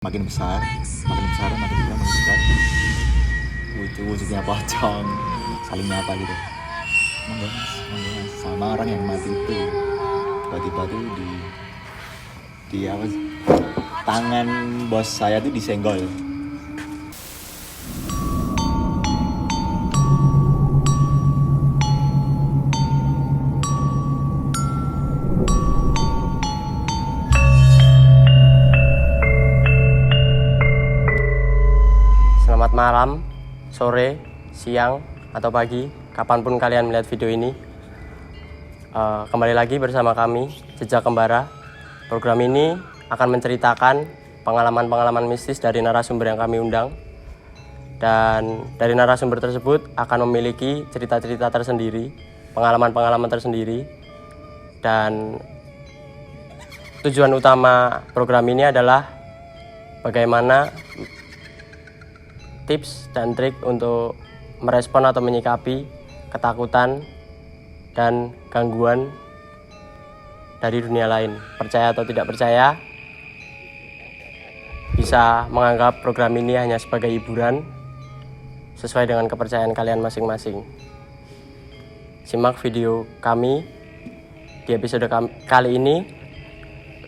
makin besar. Itu wujudnya pocong, saling nyapa gitu. Monggo mas. Sama orang yang mati itu tiba-tiba tuh di apa sih? Tangan bos saya tuh disenggol. Selamat malam, sore, siang, atau pagi, kapanpun kalian melihat video ini. Kembali lagi bersama kami, Jejak Kembara. Program ini akan menceritakan pengalaman-pengalaman mistis dari narasumber yang kami undang. Dan dari narasumber tersebut akan memiliki cerita-cerita tersendiri, pengalaman-pengalaman tersendiri. Dan tujuan utama program ini adalah bagaimana tips dan trik untuk merespon atau menyikapi ketakutan dan gangguan dari dunia lain. Percaya atau tidak percaya, bisa menganggap program ini hanya sebagai hiburan sesuai dengan kepercayaan kalian masing-masing. Simak video kami di episode kali ini.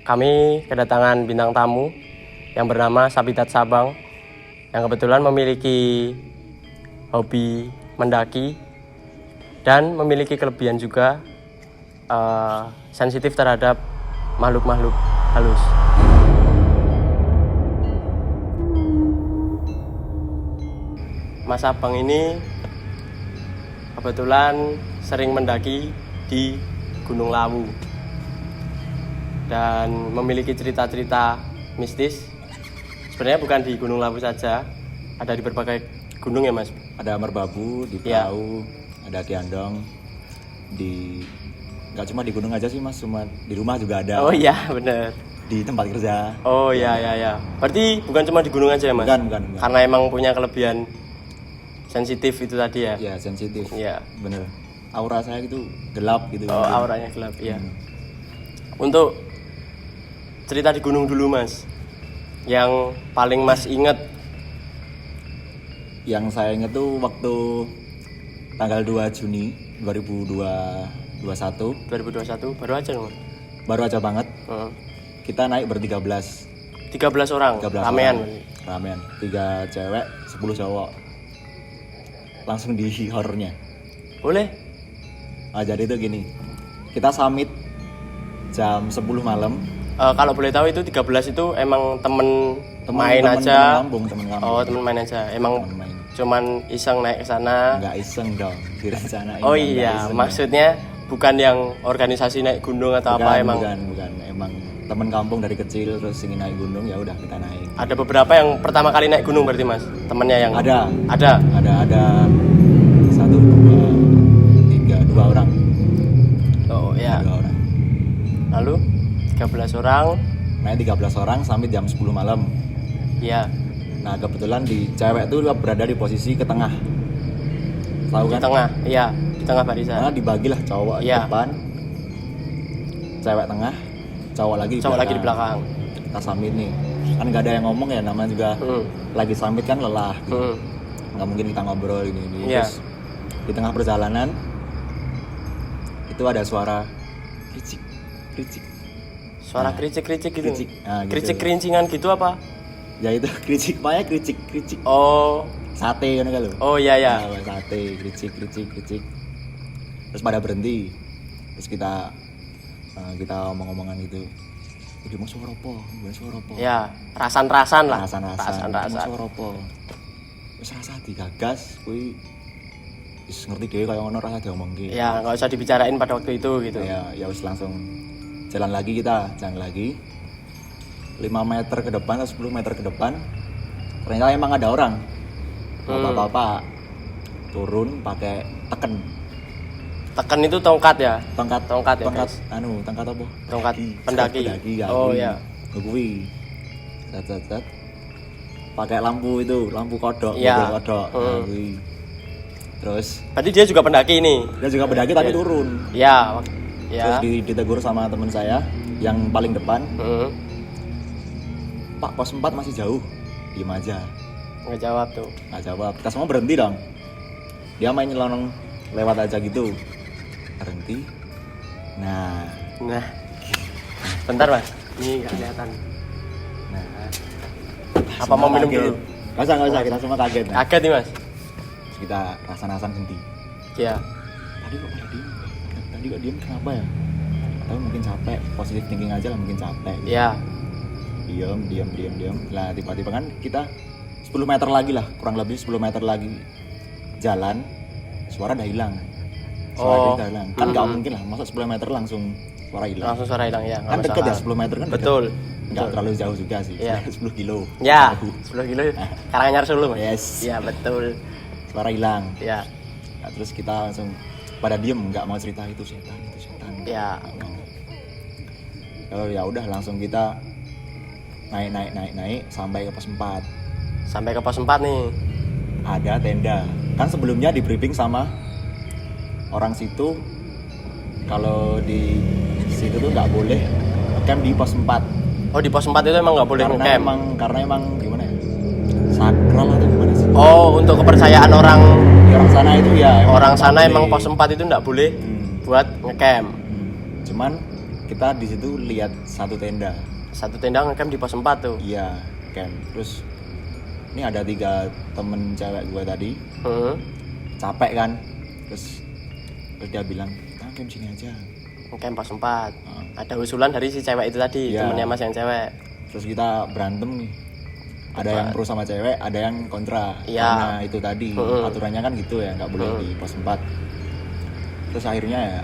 Kami kedatangan bintang tamu yang bernama Sabitat Sabang, yang kebetulan memiliki hobi mendaki dan memiliki kelebihan juga sensitif terhadap makhluk-makhluk halus. Mas Abang ini kebetulan sering mendaki di Gunung Lawu dan memiliki cerita-cerita mistis. Sebenarnya bukan di Gunung Lawu saja, ada di berbagai gunung ya Mas. Ada Merbabu, di Perahu, ada Kiandong, nggak cuma di gunung aja sih mas, cuma di rumah juga ada. Oh iya bener. Di tempat kerja. Oh iya. Berarti bukan cuma di gunung aja ya Mas? Bukan. Karena emang punya kelebihan sensitif itu tadi ya? Iya sensitif. Iya. Bener. Aura saya itu gelap gitu. Oh auranya gelap, iya. Untuk cerita di gunung dulu Mas, yang paling Mas inget? Yang saya inget tuh waktu tanggal 2 Juni 2021 baru aja Mas? Baru aja banget. Kita naik ber-13 orang, 13 ramean. Ramean, 3 cewek 10 cowok. Langsung di horornya. Boleh? Jadi itu gini, kita summit jam 10 malam. Kalau boleh tahu itu 13 itu emang temen main aja? Temen kampung. Oh temen main aja, emang Temen main. cuman iseng naik ke sana? Nggak iseng dong, direncanain. Oh iya, maksudnya bukan yang organisasi naik gunung atau apa emang? Bukan, emang temen kampung dari kecil terus ingin naik gunung, ya udah kita naik. Ada beberapa yang pertama kali naik gunung berarti Mas? Temennya yang? Ada 1, 2, 3, 2 orang. Oh iya. 2 orang. Lalu 13 orang? Naik 13 orang sampai jam 10 malam. Iya. Nah kebetulan di cewek tuh berada di posisi ke tengah. Tahu Di kan? tengah, iya, di tengah barisan. Karena dibagilah cowok di Iya. depan, cewek tengah, cowok lagi di belakang. Kita summit nih, kan nggak ada yang ngomong ya, namanya juga lagi summit kan lelah gitu. Nggak mungkin kita ngobrol ini. Iya. Terus di tengah perjalanan itu ada suara kricik. Suara kricik-kricik gitu. Kricik. Nah, gitu. Kricik kerincingan gitu apa? Ya itu kricik, makanya kricik. Oh. Sate kan kalau. Oh iya. Nah, sate, kricik. Terus pada berhenti. Terus kita omong-omongan gitu. Udah mau suara apa? Ya, rasan-rasan lah. Rasan. Rasan. Suara apa? Wis rasa digagas kuwi wis ngerti dhewe kaya ngono rasa diomongke. Ya, enggak usah dibicarain pada waktu itu gitu. Ya wis langsung jalan lagi. 5 meter ke depan atau 10 meter ke depan ternyata emang ada orang. Bapak-bapak turun pakai teken. Teken itu tongkat ya? Tongkat ya, tongkat guys? tongkat apa? Tongkat pendaki. Ya, oh iya. Kuwi. Zat. Pakai lampu kodok, Iya. kodok. Kuwi. Terus Berarti dia juga pendaki ini? dia juga pendaki tapi turun. Ya. Terus ditegur sama teman saya yang paling depan. Pak pos 4 masih jauh, diem aja, Nggak jawab tuh. nggak jawab. Kita semua berhenti dong. Dia main nyelonong lewat aja gitu, berhenti. Nah, Nah, bentar mas, ini nggak kelihatan. nah, Apa mau minum dulu? Nggak usah, kita semua kaget. Nah. Kaget nih mas. Terus kita rasan-rasan henti. Iya. Tadi kok diem kenapa ya? Atau mungkin capek, positive thinking aja lah, mungkin capek gitu. Iya. Diam. Lah tiba-tiba kan kita 10 meter lagi lah, kurang lebih 10 meter lagi jalan, suara udah hilang. Suara udah hilang. Kan nggak mungkin lah, masa 10 meter langsung suara hilang. Langsung suara hilang ya. Kan dekat ya, 10 meter kan dekat. Betul. Nggak terlalu jauh juga sih, Iya. 10 kilo. Ya, Jauh. 10 kilo. Karanganyar Solo mas. Yes. Iya betul. Suara hilang. Iya. Nah, terus kita langsung pada diem, nggak mau cerita itu setan. Iya. Nggak mau. Kalau ya udah langsung kita naik sampai ke pos 4. Sampai ke pos 4 nih. Ada tenda. Kan sebelumnya di briefing sama orang situ kalau di situ tuh nggak boleh camp di pos 4. Oh di pos 4 itu emang nggak boleh ngecamp? Karena emang gimana ya? Sakral atau gimana sih? Oh untuk kepercayaan orang Di orang sana itu ya. orang sana nggak emang boleh. pos 4 itu nggak boleh buat ngecamp. Cuman kita di situ lihat satu tenda. Satu tenda ngecamp di pos 4 tuh. Iya, camp. Terus ini ada 3 temen cewek gue tadi, capek kan. Terus dia bilang, kita camp sini aja. Ngecamp pos 4. Ada usulan dari si cewek itu tadi, Iya. temennya mas yang cewek. Terus kita berantem nih. Ada yang pro sama cewek, ada yang kontra. Iya. Karena itu tadi aturannya kan gitu ya, nggak boleh di pos 4. Terus akhirnya ya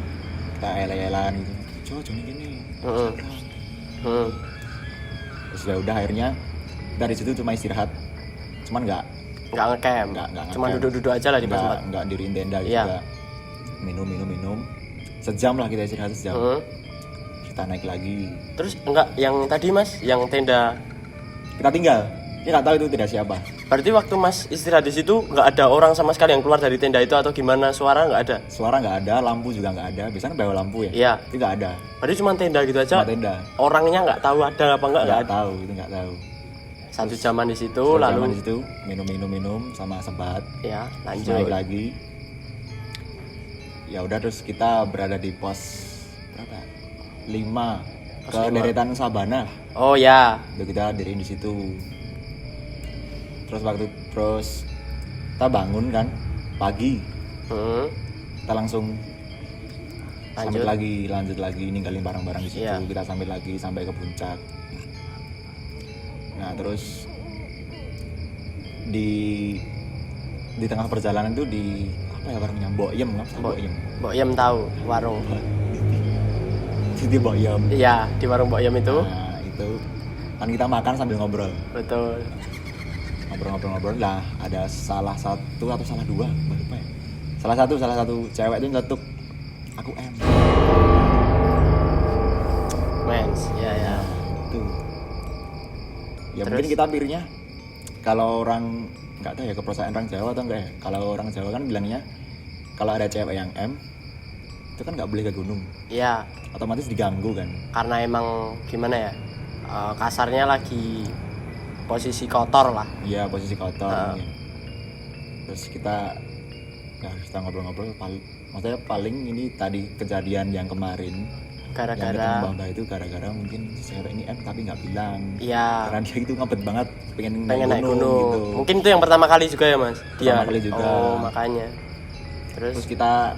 kita eleh-elehan gitu. Jangan gini. Terus ya udah akhirnya dari situ cuma istirahat. Cuman nggak ngecamp. Nggak Cuma ngecamp. duduk-duduk aja lah di pos 4. nggak diriin tenda Iya. juga. Minum. Sejam lah kita istirahat sejam. Kita naik lagi. Terus enggak yang tadi mas, yang tenda. Kita tinggal. Ini nggak tahu itu tidak siapa. Berarti waktu mas istirahat di situ nggak ada orang sama sekali yang keluar dari tenda itu atau gimana? Suara nggak ada? Suara nggak ada, lampu juga nggak ada. Biasanya bawa lampu ya. Iya. Itu nggak ada. Berarti cuma tenda gitu aja. Cuma tenda. Orangnya nggak tahu ada apa enggak? Nggak tahu, itu nggak tahu. Satu jaman di situ, Satu lalu jaman di situ minum sama sebat. ya Terus lanjut. naik lagi. Ya udah terus kita berada di pos berapa? 5 Pos ke 5. deretan Sabana. Oh ya, Udah kita diriin di situ. Terus kita bangun kan pagi, kita langsung lanjut lagi ninggalin barang-barang di situ. Iya. Kita sampai ke puncak. Nah terus di tengah perjalanan tuh di apa ya warungnya Mbok Yem kan? Mbok Yem. Mbok Yem tahu warung. Siti Mbok Yem. Iya, di warung Mbok Yem itu. Nah itu kan kita makan sambil ngobrol. Betul. Ngobrol lah, ada salah satu atau salah dua lupa ya. Salah satu cewek itu ngetuk aku M. Mens, ya. Itu ya Terus? mungkin kita pikirnya kalau orang nggak tahu ya kepercayaan orang Jawa atau enggak ya, kalau orang Jawa kan bilangnya kalau ada cewek yang M itu kan nggak boleh ke gunung, Iya, otomatis diganggu kan. karena emang gimana ya? Kasarnya lagi posisi kotor lah. Iya posisi kotor ya. Terus kita ngobrol-ngobrol maksudnya paling ini tadi kejadian yang kemarin yang Gara-gara Mbak itu gara-gara mungkin si cewek ini M tapi nggak bilang. iya, Karena dia itu ngabet banget pengen naik gunung. gitu. Mungkin itu yang pertama kali juga ya mas. Pertama kali juga. Oh makanya. Terus kita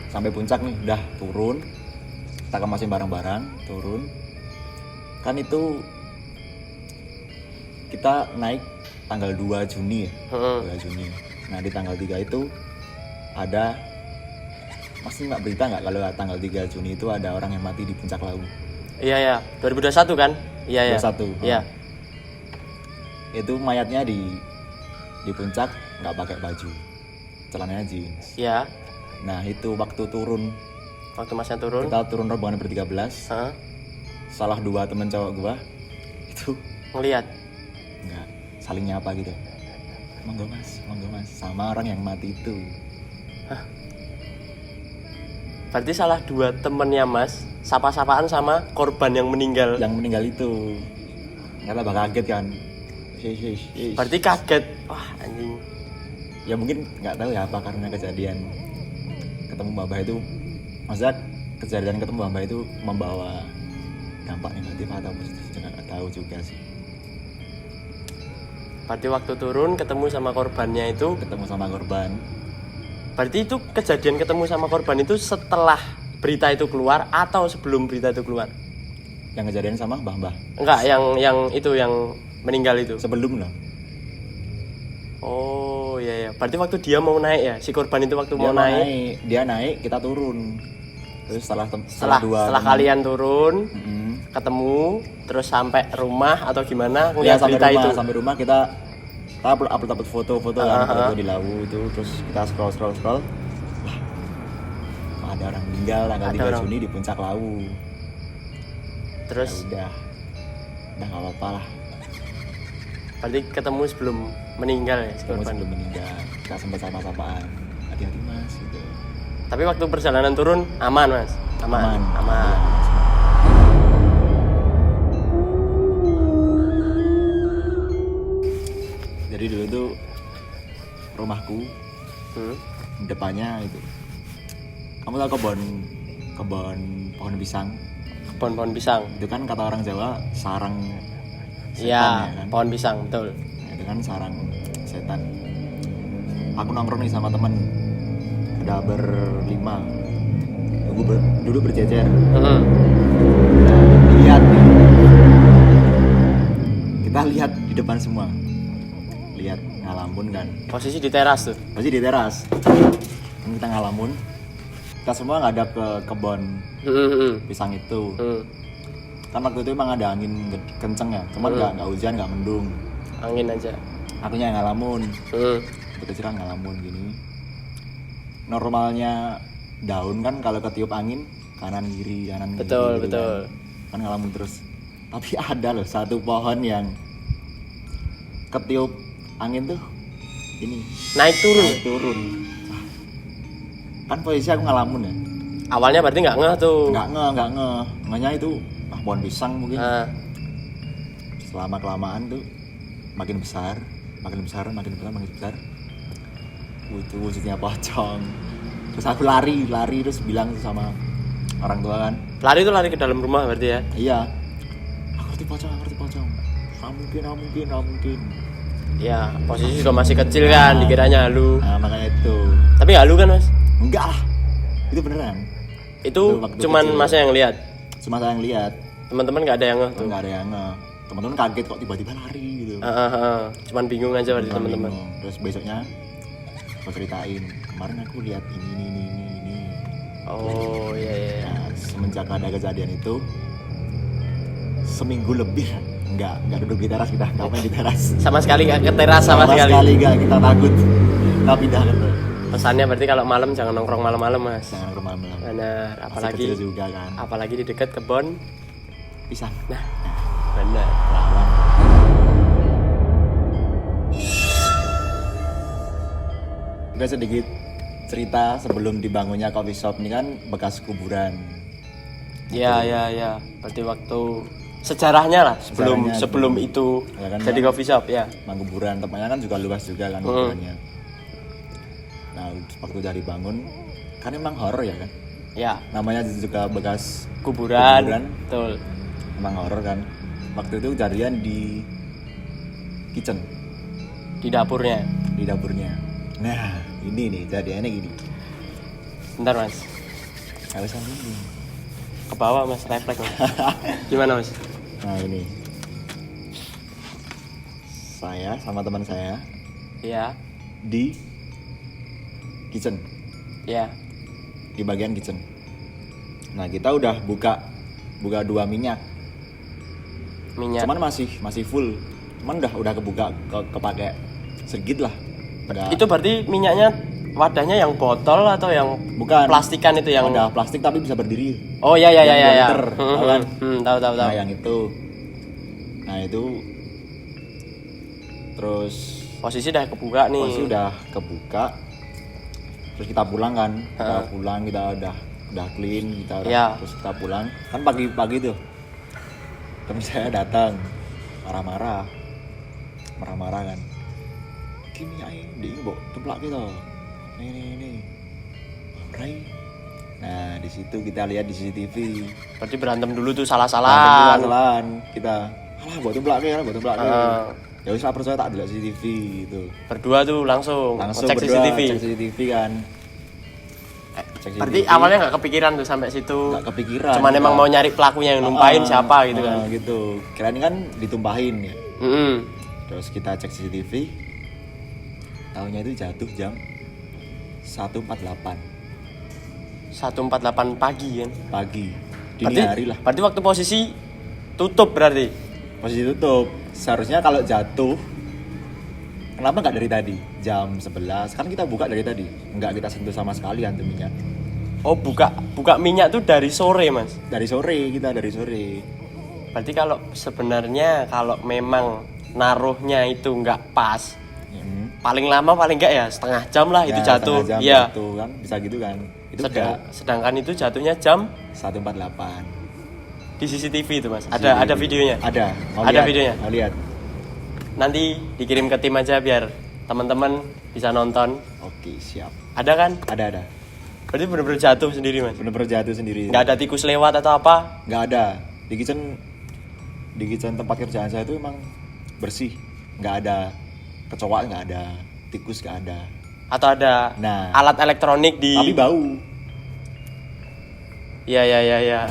sampai puncak nih, udah turun, kita kemasin barang-barang, turun. Kan itu kita naik tanggal 2 Juni ya, 2 Juni. Nah di tanggal 3 itu ada, masih nggak berita nggak kalau tanggal 3 Juni itu ada orang yang mati di puncak Lawu. Iya 2021 kan? Iya 21. Iya. Itu mayatnya di puncak nggak pakai baju, celananya jeans. Iya. Nah itu waktu turun, Waktu masnya turun. kita turun rombongan ber-13, Hah? salah 2 temen cowok gua itu Ngelihat. nggak saling nyapa gitu, monggo mas sama orang yang mati itu. Berarti salah 2 temennya mas, sapa-sapaan sama korban yang meninggal. Yang meninggal itu. Kita tambah kaget kan. Berarti kaget. Wah, anjing. Ya mungkin nggak tahu ya apa karena kejadian ketemu Mbah itu, maksudnya kejadian ketemu Mbah itu membawa dampak negatif atau positif juga nggak tahu juga sih. Berarti waktu turun ketemu sama korbannya itu, Ketemu sama korban. berarti itu kejadian ketemu sama korban itu setelah berita itu keluar atau sebelum berita itu keluar? Yang kejadian sama Mbah. Enggak, yang itu yang meninggal itu. Sebelum loh. Oh iya ya. Berarti waktu dia mau naik ya, si korban itu waktu mau naik. Dia naik, kita turun. Terus setelah Setelah kalian turun, ketemu, terus sampai rumah atau gimana ngeliat berita itu? Sampai rumah kita upload foto-foto kan, foto di Lawu itu, terus kita scroll. Wah, ada orang meninggal tanggal 3 Juni di Puncak Lawu. Terus ya udah nggak apa-apa lah. berarti ketemu sebelum meninggal ya si Ketemu korban. sebelum meninggal, kita sempat sapa-sapaan, hati-hati mas gitu. Tapi waktu perjalanan turun aman mas? Aman. Jadi dulu tuh rumahku depannya itu, kamu tahu kebun pohon pisang? Pohon pisang. Itu kan kata orang Jawa sarang setan Iya, ya kan? pohon pisang, betul. Nah, itu kan sarang setan. Aku nongkrong nih sama temen, udah berlima, duduk berjejer. Lihat nih, kita lihat di depan semua, lihat ngalamun kan. Posisi di teras tuh. Pasti di teras. Kan kita ngalamun, kita semua ngadap ke kebun pisang itu. Kan waktu itu emang ada angin kenceng ya, cuman nggak hujan, nggak mendung, Angin aja. akunya yang ngalamun. Kecil ngalamun gini. Normalnya daun kan kalau ketiup angin kanan kiri Betul. kan ngalamun terus. Tapi ada loh satu pohon yang ketiup angin tuh ini Naik turun. Kan posisi aku ngalamun ya. Awalnya berarti nggak ngeh tuh. Nggak ngeh. Ngehnya itu pohon pisang mungkin. Selama kelamaan tuh makin besar. Itu wujudnya pocong. Terus aku lari terus bilang sama orang tua kan. Lari itu lari ke dalam rumah berarti ya? Iya. Aku ngerti pocong. Nggak mungkin. Ya, posisi juga masih kecil kan, dikiranya halu. Nah, makanya itu. Tapi halu kan mas? Enggak lah. Itu beneran. Itu waktu cuman kecil. masnya yang lihat? Cuma saya yang lihat. Teman-teman nggak ada yang ngeh tuh? Nggak ada yang ngeh. Teman-teman kaget kok tiba-tiba lari gitu. Cuman bingung aja berarti teman-teman. Terus besoknya aku ceritain, kemarin aku lihat ini. Oh iya. Nah, semenjak ada kejadian itu seminggu lebih nggak duduk di teras, kita nggak main di teras Sama sekali nggak ke teras sama sekali. nggak, kita takut, kita pindah ke Pesannya berarti kalau malam jangan nongkrong malam-malam mas. jangan ke malam. Benar, Masih kecil juga kan. apalagi di dekat kebun Pisang. Nah, benar. Rawan. Juga sedikit cerita sebelum dibangunnya coffee shop ini kan bekas kuburan. Ya. Berarti waktu sejarahnya lah sebelum itu ya kan, jadi coffee shop ya. Kuburan tempatnya kan juga luas juga kan kuburannya. Nah, waktu dari bangun kan emang horor ya kan. Ya, Namanya juga bekas kuburan. Betul. Emang horor kan. Waktu itu kejadian di kitchen, Di dapurnya. di dapurnya. Nah, ini nih jadiannya gini. Bentar mas, Nggak usah gini. ke bawah mas, refleks mas. Gimana mas? Nah ini, saya sama teman saya Iya. di kitchen, Iya. di bagian kitchen. Nah kita udah buka 2 minyak, cuman masih full, cuman udah kebuka, kepake sedikit lah. Itu berarti minyaknya wadahnya yang botol atau yang Bukan plastikan itu yang ada plastik tapi bisa berdiri. Oh iya. Liter, tahu kan? Tahu. Nah yang itu, terus Posisi udah kebuka nih. posisi udah kebuka, terus kita pulang kan. Kita udah clean, Iya. terus kita pulang kan pagi tuh temen saya datang marah-marah kan. Gini ae dia mbok templak gitu. Ini. Rai. Nah, di situ kita lihat di CCTV. Berarti berantem dulu tuh salah-salahan. Kita buat templak. Ya wis lah percaya tak delok CCTV gitu. Berdua tuh langsung cek berdua, CCTV. Cek CCTV kan. Berarti awalnya nggak kepikiran tuh sampai situ. Nggak kepikiran. Cuman emang mau nyari pelakunya yang numpahin siapa gitu kan. Gitu. Kirain kan ditumpahin ya. Terus kita cek CCTV. Tahunya itu jatuh jam 1.48 pagi kan. Pagi. Dini hari lah. Berarti waktu posisi tutup berarti. Posisi tutup. Seharusnya kalau jatuh, kenapa nggak dari tadi? Jam 11, kan kita buka dari tadi. Nggak kita sentuh sama sekali antum minyak. Oh, buka minyak tuh dari sore, Mas? Dari sore. Berarti kalau sebenarnya kalau memang naruhnya itu nggak pas, paling lama paling nggak ya setengah jam lah itu jatuh. Iya. Jatuh kan, bisa gitu kan. Itu sedangkan itu jatuhnya jam 1.48. Di CCTV itu, Mas. Ada videonya? Ada. Ada videonya. Mau lihat. Nanti dikirim ke tim aja biar teman-teman bisa nonton. Oke, siap. Ada kan? Ada. Berarti benar-benar jatuh sendiri, Mas. Benar-benar jatuh sendiri. Nggak ada tikus lewat atau apa? Nggak ada. Di kitchen tempat kerjaan saya itu emang bersih. Nggak ada kecoa, nggak ada tikus, nggak ada. Atau ada alat elektronik di. Tapi bau. Iya.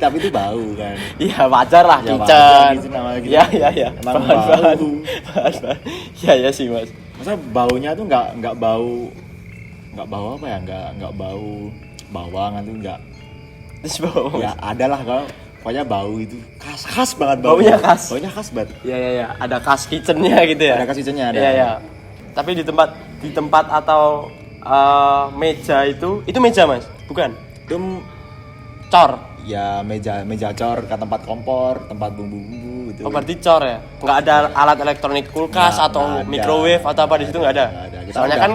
tapi itu bau kan. Iya, wajar lah ya, kitchen. Iya. Emang bau. Iya sih, Mas. Masa baunya tuh nggak bau apa ya? Nggak bau bawang itu nggak. Terus bau. Ya ada lah kalau pokoknya bau itu khas banget baunya khas banget. Iya. Ada khas kitchennya gitu ya. Ada khas kitchennya ada. Iya. Tapi di tempat atau meja itu meja, Mas? Bukan. Itu cor. Ya meja cor ke tempat kompor, tempat bumbu-bumbu gitu. Oh, berarti cor ya? Nggak ada alat elektronik kulkas atau microwave atau apa di situ nggak ada? Soalnya kan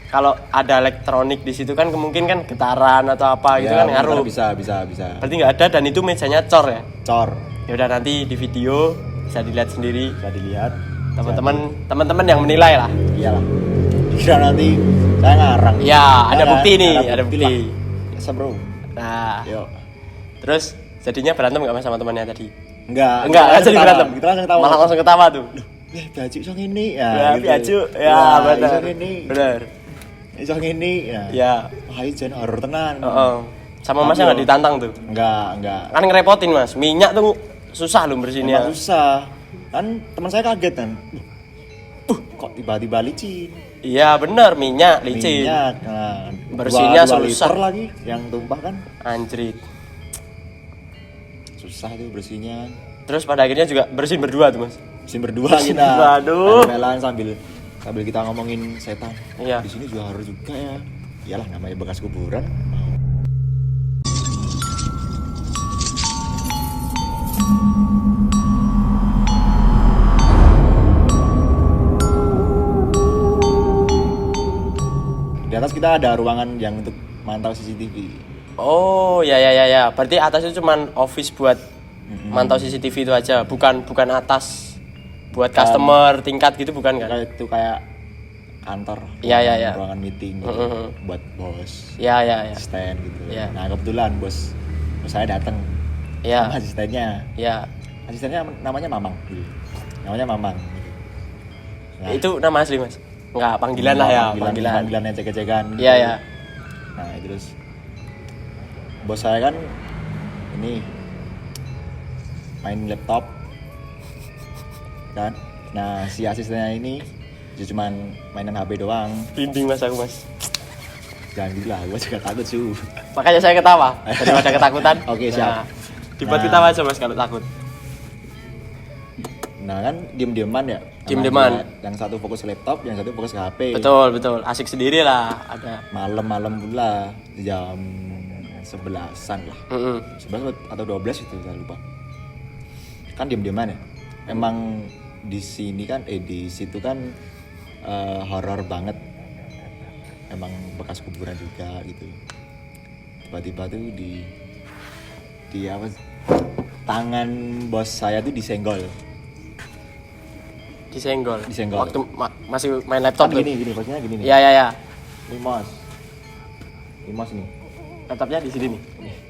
kalau ada elektronik di situ kan kemungkinan kan getaran atau apa gitu kan ngaruh. Bisa. Berarti nggak ada dan itu mejanya cor ya? Cor. Ya udah, nanti di video bisa dilihat sendiri. Bisa dilihat. Teman-teman yang menilai lah. Iyalah. Kira nanti saya ngarang. Ya, ada bukti nih, ada bukti. Bisa, Bro. Nah. Yuk. Terus jadinya berantem nggak Mas sama temannya tadi? Enggak jadi berantem. Kita langsung ketawa. Malah langsung ketawa tuh. Baju song ini ya. Baju. Ya, benar. Song ini ya. Wah, ijen horor tenan. Sama Masnya nggak ditantang tuh? Enggak. Kan ngerepotin, Mas. Minyak tuh susah loh bersihnya. Susah. Kan teman saya kaget kan. Kok tiba-tiba licin? Iya, benar, minyak licin. Nah, bersihnya 2 susah liter lagi yang tumpah kan. Anjrit. Susah tuh bersihnya. Terus pada akhirnya juga bersihin berdua tuh, Mas. Bersihin berdua kita. Aduh. Melan sambil kita ngomongin setan. Iya. Di sini juga harus juga ya. Iyalah, namanya bekas kuburan. Di atas kita ada ruangan yang untuk mantau CCTV. Oh, ya. Berarti atas itu cuman office buat mantau CCTV itu aja, bukan atas buat customer tingkat gitu, bukan kan? Itu kayak kantor. Iya. Ruangan meeting gitu, buat bos. Iya. Asisten gitu. Ya. Nah, kebetulan bos saya datang. Iya. Sama asistennya. Iya. Asistennya namanya Mamang. Nah, itu nama asli, Mas? Enggak, panggilan lah ya, panggilannya cek-cekan. Iya. Nah, terus bos saya kan ini main laptop kan. Nah, si asistennya ini cuman mainan HP doang. Bimbing Mas aku, Mas. Jangan gitu lah, gue juga takut su. Makanya saya ketawa daripada ketakutan. Oke, siap. Dibuat ketawa aja, Mas, kalau takut. Nah, kan diem-dieman ya. Diem-dieman. Yang satu fokus laptop, yang satu fokus ke HP. Betul. Asik sendiri lah, ada. Malam-malam pula jam 11-an lah. 11 atau 12 itu saya lupa. Kan diem-dieman ya. Emang di sini kan di situ kan horor banget. Emang bekas kuburan juga gitu. Tiba-tiba tuh di apa, tangan bos saya tuh disenggol. Disenggol. Disenggol. Waktu masih main laptop tuh. Gini, posisinya gini nih. Iya. Ini mouse. Ini mouse nih. Laptopnya di sini nih.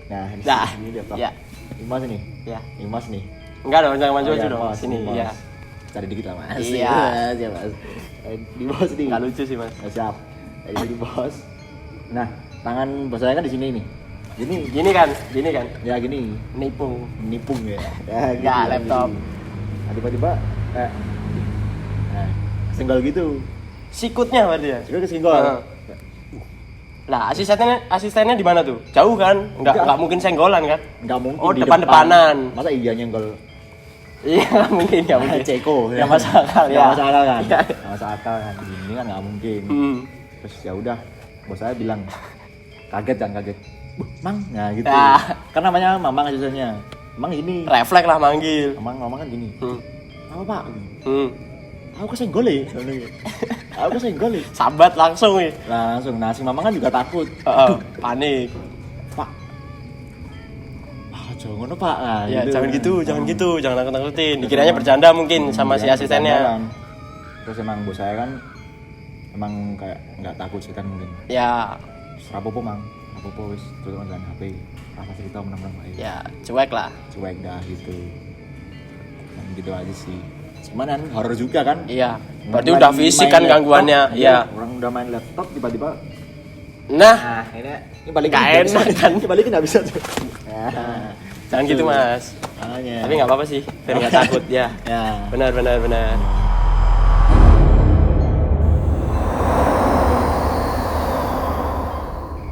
Nah, Nah, ini laptop. iya. Ini mouse nih. Iya. Ini mouse nih. Enggak dong, jangan maju Oh, aja iya, dong. mouse, Sini, ini mouse. iya. Cari dikit lah, Mas. Iya. Iya, Mas. Di bos nih. Enggak lucu sih, Mas. Nah, siap. Di bos. Nah, tangan bos saya kan di sini nih. Gini kan? Ya gini. Nipung. Nipung ya. Ya, Enggak, gitu, laptop. gini. Nah, tiba-tiba nah, senggol gitu. Sikutnya berarti ya? Juga kesenggol. Heeh. Lah, asistennya di mana tuh? Jauh kan? Enggak mungkin senggolan kan? Enggak mungkin. Oh, di depan-depanan. depan. Masa iya nyenggol? Iya, nggak mungkin. Ceko. Nggak masuk akal ya. Nggak masuk akal kan? Iya. Nggak masuk akal kan? Ini kan nggak mungkin. Terus ya udah, bos saya bilang kaget. Mang, nah gitu. Ya. Kan namanya Mamang asistennya. Emang ini. Refleks lah manggil. Mamang kan gini. Apa Pak? Aku kesenggol ya. Aku kesenggol ya. Sambat langsung nih. Langsung, nah si Mamang kan juga takut. Panik. Pak. Jangan ngono Pak. Nah, Ya, jangan gitu, jangan nakut-nakutin. Dikiranya bercanda mungkin sama si asistennya. Terus emang bos saya kan emang kayak nggak takut setan mungkin. Ya, Rapopo Mang, Rapopo wis terus dengan HP. Apa cerita menang-menang baik. ya cuek lah. Cuek dah gitu. Dan gitu aja sih. Cuman kan horor juga kan? Iya. Berarti Orang udah lagi fisik main kan laptop, gangguannya. Iya. Orang udah main laptop tiba-tiba. Nah, ini balikin Gak nggak bisa. enak kan? Ini balikin nggak bisa tuh. Nah, jangan gitu Mas. makanya. Tapi nggak apa-apa sih, biar nggak takut ya. Ya. Benar.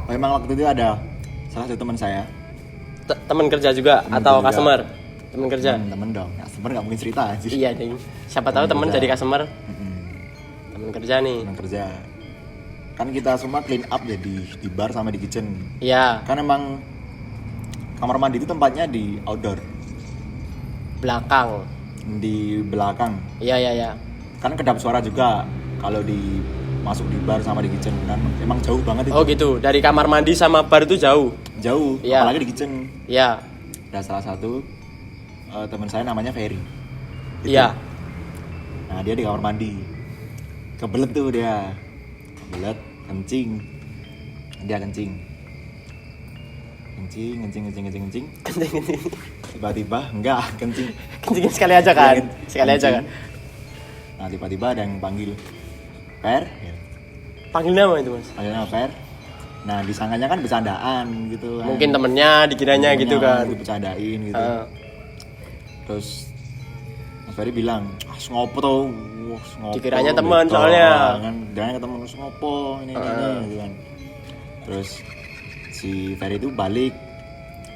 Memang waktu itu ada salah satu teman saya. Teman kerja juga Temen atau kerja. customer? Teman kerja. Temen dong. Customer nggak mungkin cerita anjir. Iya, Ding. Siapa tahu Temen teman kerja. jadi customer, Mm-mm. teman kerja nih. Temen kerja. Kan kita semua clean up ya di bar sama di kitchen. Iya, Kan emang kamar mandi itu tempatnya di outdoor, belakang. di belakang. Iya. Kan kedap suara juga kalau di masuk di bar sama di kitchen kan emang jauh banget itu. Oh gitu, dari kamar mandi sama bar itu jauh. Jauh, Iya. apalagi di kitchen. Iya. Ada salah satu teman saya namanya Ferry. Gitu. Iya. Nah dia di kamar mandi, kebelet tuh dia, kebelet kencing, dia kencing, tiba-tiba enggak kencing, Kencingin sekali aja kan? Sekali aja kan? Nah tiba-tiba ada yang panggil Per, ya. Panggil nama itu Mas? Panggilnya Per. Nah disangkanya kan bercandaan gitu kan. Mungkin temennya dikiranya gitu kan? Dibercandain gitu. Heeh. Terus Mas Ferry bilang, ngopo tuh? Ngopo, Dikiranya teman gitu. soalnya. Kan dikiranya teman, ngopo ini gitu kan. Terus si Ferry itu balik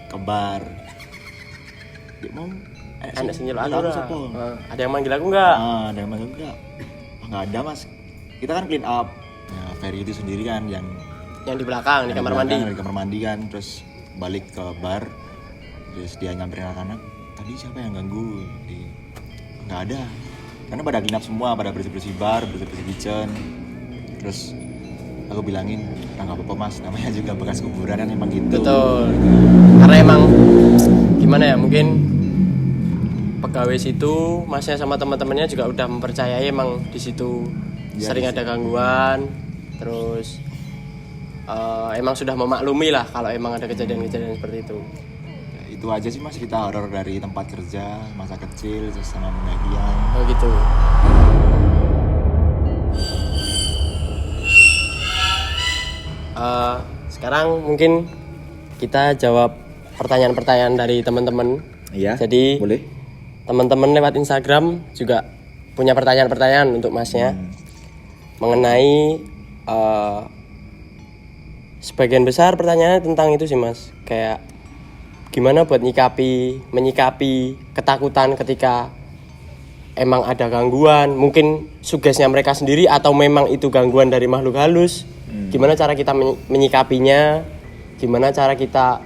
ke bar. Dia mau Anak senyum aku aku siapa? Ada yang manggil aku nggak? Ada yang manggil enggak? Nggak ada Mas. Kita kan clean up. Nah, Ferry itu sendiri kan yang Yang di belakang, di kamar mandi. Di kamar mandi kan, terus balik ke bar. Terus dia nyamperin anak-anak. Tadi siapa yang ganggu? Nggak ada. Karena pada clean up semua, pada bersih-bersih bar, bersih-bersih kitchen. Terus aku bilangin, nggak apa-apa Mas, namanya juga bekas kuburan kan emang gitu. Betul. Karena emang gimana ya, mungkin pegawai situ, Masnya sama teman-temannya juga udah mempercayai emang di situ Ya, sering ada gangguan. Terus emang sudah memaklumi lah kalau emang ada kejadian-kejadian seperti itu. Ya, itu aja sih Mas cerita horor dari tempat kerja, masa kecil, terus sama pendakian. Oh gitu. Sekarang mungkin kita jawab pertanyaan-pertanyaan dari teman-teman. Iya. Jadi boleh. teman-teman lewat Instagram juga punya pertanyaan-pertanyaan untuk Masnya mengenai sebagian besar pertanyaannya tentang itu sih Mas. Kayak gimana buat menyikapi ketakutan ketika emang ada gangguan, mungkin sugesnya mereka sendiri atau memang itu gangguan dari makhluk halus. Gimana cara kita menyikapinya? Gimana cara kita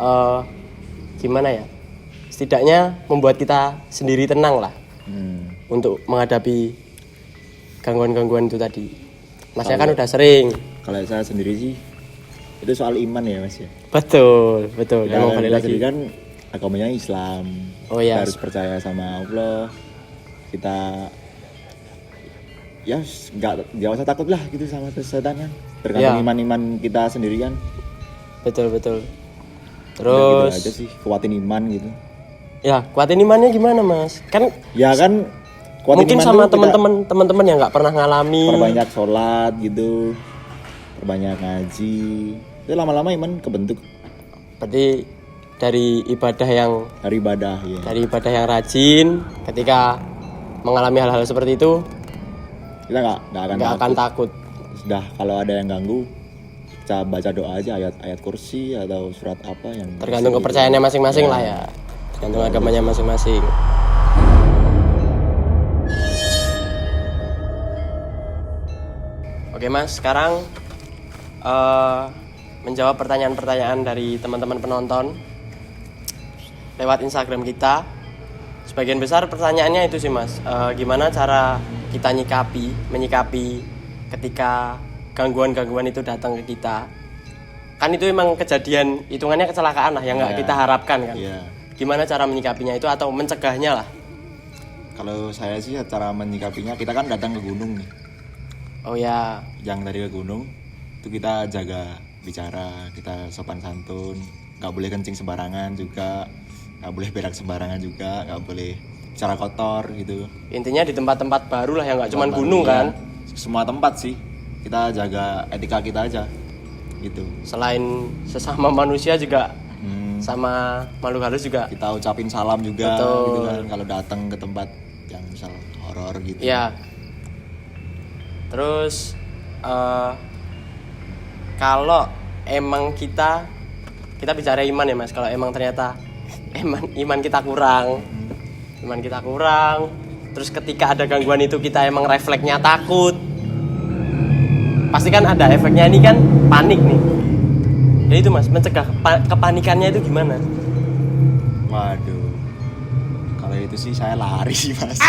gimana ya? Setidaknya membuat kita sendiri tenang lah untuk menghadapi gangguan-gangguan itu tadi. Masnya kan udah sering. Kalau saya sendiri sih itu soal iman ya Mas ya. Betul. Ya, Emang balik lagi. kan agamanya Islam. Oh, iya. Kita harus percaya sama Allah. Kita ya nggak usah takut lah gitu sama setan kan. Tergantung iman kita sendiri kan. Betul. Udah Terus gitu aja sih, kuatin iman gitu. ya kuatin imannya gimana Mas? Kan Ya kan kuatin mungkin iman sama tuh kita teman-teman yang nggak pernah ngalami. perbanyak sholat gitu, perbanyak ngaji, itu lama-lama iman kebentuk Berarti dari ibadah dari ibadah ya. dari ibadah yang rajin, ketika mengalami hal-hal seperti itu Kita nggak akan takut. Sudah, kalau ada yang ganggu, kita baca doa aja, ayat kursi atau surat apa yang Tergantung bisa kepercayaannya gitu. masing-masing lah ya. Tergantung agamanya masing-masing. Oke Mas, sekarang menjawab pertanyaan-pertanyaan dari teman-teman penonton lewat Instagram kita. Sebagian besar pertanyaannya itu sih Mas, gimana cara kita menyikapi ketika gangguan-gangguan itu datang ke kita. Kan itu emang kejadian, hitungannya kecelakaan lah yang nggak kita harapkan kan. Iya. Gimana cara menyikapinya itu atau mencegahnya lah? Kalau saya sih cara menyikapinya, kita kan datang ke gunung nih. Oh ya, Yang dari ke gunung itu kita jaga bicara, kita sopan santun, nggak boleh kencing sembarangan juga, nggak boleh berak sembarangan juga, nggak boleh bicara kotor gitu. intinya di tempat-tempat baru lah yang nggak cuma Tempat gunung baru, kan. ya. Semua tempat sih kita jaga etika kita aja gitu. Selain sesama manusia juga sama makhluk halus juga. Kita ucapin salam juga. Betul. Gitu kan kalau datang ke tempat yang misal horor gitu. Iya. Terus kalau emang kita bicara iman ya Mas, kalau emang ternyata iman kita kurang, terus ketika ada gangguan itu kita emang refleksnya takut, pasti kan ada efeknya, ini kan panik nih. Ya itu Mas, mencegah kepanikannya itu gimana? Waduh, kalau itu sih saya lari sih Mas.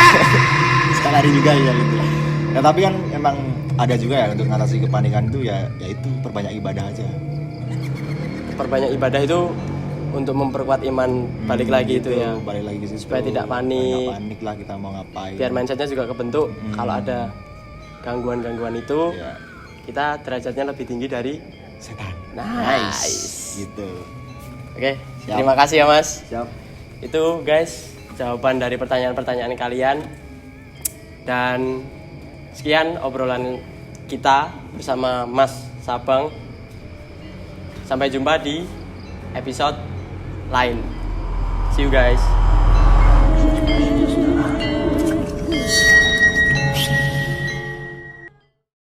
Saya lari juga ya gitu. Ya tapi kan emang ada juga ya untuk mengatasi kepanikan itu ya itu perbanyak ibadah aja. Perbanyak ibadah itu untuk memperkuat iman, balik lagi itu ya. Balik lagi ke situ. Supaya tidak panik. Nggak panik lah kita mau ngapain. Biar mindsetnya juga kebentuk. Kalau ada gangguan-gangguan itu, Ya, kita derajatnya lebih tinggi dari setan. nice. Gitu. Oke, Siap. terima kasih ya Mas. Siap. Itu guys jawaban dari pertanyaan-pertanyaan kalian. Dan sekian obrolan kita bersama Mas Sabang. Sampai jumpa di episode lain. See you guys.